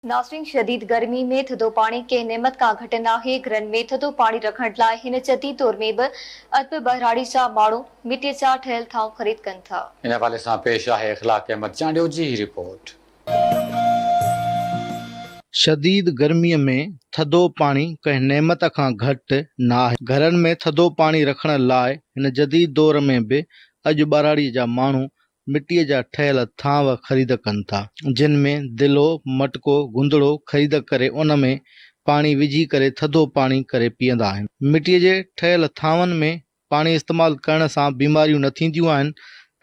नाज़रीन, शदीद गर्मी में थधो पानी के नेमत का घट नाहे। घरनि में थधो पानी रखण लाइ हिन जदीद दौर में भी अदब बहराड़ी जा माण्हू मिटीअ जा ठहियल थांव ख़रीद कनि था। इन हवाले से पेश है इख़लाक़ अहमद चांडियो जी रिपोर्ट। शदीद गर्मी में थधो पानी कंहिं नेमत खां घटि न आहे। घरनि में थधो पानी रखण लाइ हिन जदीद दौर में भी अॼु ॿाराड़ीअ जा माण्हू मिटीअ जा ठहियल थांव ख़रीद कनि था, जिन में दिलो मटको गुंदड़ो ख़रीद करे उन में पानी विझी करे थधो पानी करे पीअंदा आहिनि। मिटीअ जे ठहियल थांवनि में पानी इस्तेमालु करण सां बीमारियूं न थींदियूं आहिनि।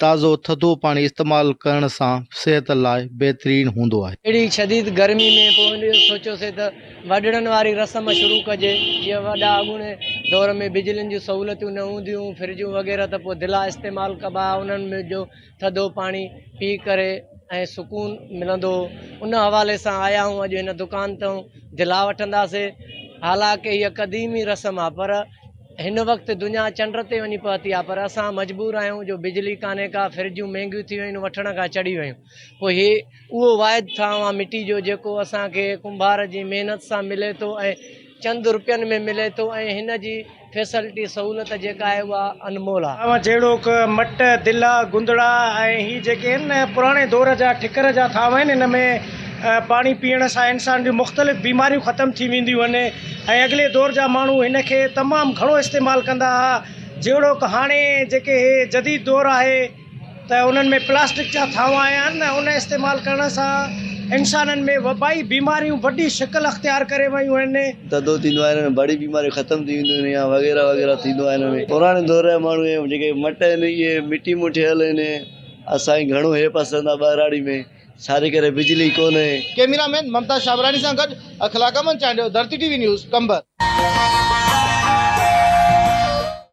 ताज़ो थधो पानी इस्तेमालु करण सां सिहत लाइ बहितरीन हूंदो आहे। अहिड़ी शदीद गर्मी में पोइ सोचियोसीं त वॾड़नि वारी रस्म शुरू कजे। जीअं वॾा अॻूणे दौर में बिजलियुनि जूं सहूलियतूं न हूंदियूं, फ्रिजूं वग़ैरह, त पोइ दिला इस्तेमालु कबा, उन्हनि में जो थधो पाणी पी करे ऐं सुकून मिलंदो। उन हवाले सां आया आहियूं अॼु हिन दुकान तां दिला वठंदासीं। हालांकि हीअ क़दीमी रस्म आहे, पर हिन वक़्तु दुनिया चंड ते वञी पहुती आहे, पर असां मजबूर आहियूं जो बिजली कान्हे का, फ्रिजूं महांगियूं थी वियूं आहिनि, वठण खां चढ़ी वियूं। पोइ हे उहो वाइद थांव आहे मिटी जो जेको असांखे कुंभार जी महिनत सां मिले थो ऐं चंद रुपयनि में मिले थो, ऐं हिन जी फैसिलिटी सहूलियत जेका आहे उहा अनमोल आहे। जहिड़ो मट दिला गुंदड़ा ऐं ही जेके आहिनि न पुराणे दौर जा ठिकर जा थांव आहिनि, हिन में पाणी पीअण सां इंसान जूं मुख़्तलिफ़ बीमारियूं ख़तमु थी वेंदियूं आहिनि। ऐं अॻिले दौर जा माण्हू हिन खे तमामु घणो इस्तेमालु कंदा हुआ। जहिड़ो हाणे जेके जदीद दौर आहे त उन्हनि में प्लास्टिक जा थांव आया आहिनि न, उन इस्तेमालु करण सां इंसाननि में वबाई बीमारियूं वॾी शिकल अख़्तियार करे वियूं आहिनि। थधो थींदो आहे, हिन में बड़ी बीमारियूं ख़तमु थी वेंदियूं आहिनि या वग़ैरह वग़ैरह थींदो आहे। हिन में पुराणे दौर जा माण्हू जेके मट आहिनि इहे मिटी मूं ठहियल आहिनि। असांखे घणो हे पसंदि आहे ॿाराड़ी में, छाजे करे बिजली कोन्हे। कैमरामैन ममता शाबरानी सां गॾु इख़लाक़ अहमद चांडियो, धरती टीवी न्यूज़ कंबर।